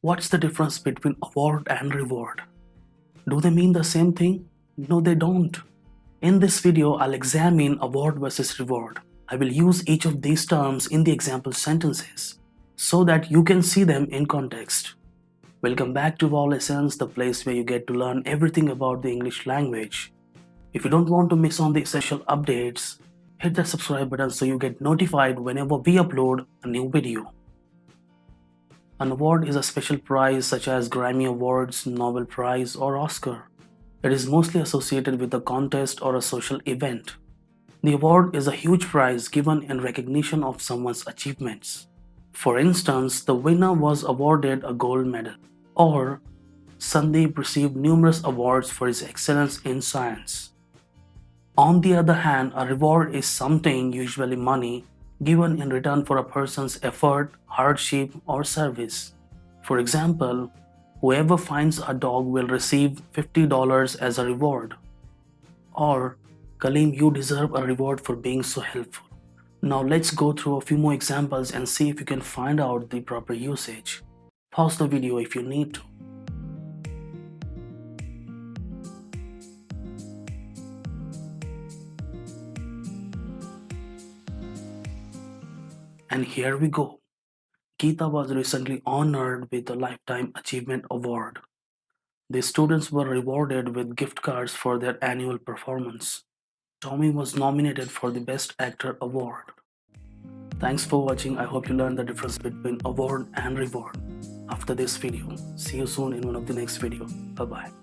What's the difference between award and reward? Do they mean the same thing? No, they don't. In this video, I'll examine award versus reward. I will use each of these terms in the example sentences so that you can see them in context. Welcome back to Wow Lessons, the place where you get to learn everything about the English language. If you don't want to miss on the essential updates, hit that subscribe button so you get notified whenever we upload a new video. An award is a special prize such as Grammy Awards, Nobel Prize, or Oscar. It is mostly associated with a contest or a social event. The award is a huge prize given in recognition of someone's achievements. For instance, the winner was awarded a gold medal, or Sandeep received numerous awards for his excellence in science. On the other hand, a reward is something, usually money, given in return for a person's effort, hardship, or service. For example, whoever finds a dog will receive $50 as a reward. Or, Kaleem, you deserve a reward for being so helpful. Now let's go through a few more examples and see if you can find out the proper usage. Pause the video if you need to. And here we go. Geeta was recently honored with the Lifetime Achievement Award. The students were rewarded with gift cards for their annual performance. Tommy was nominated for the Best Actor award. Thanks for watching. I hope you learned the difference between award and reward after this video. See you soon in one of the next video. Bye bye.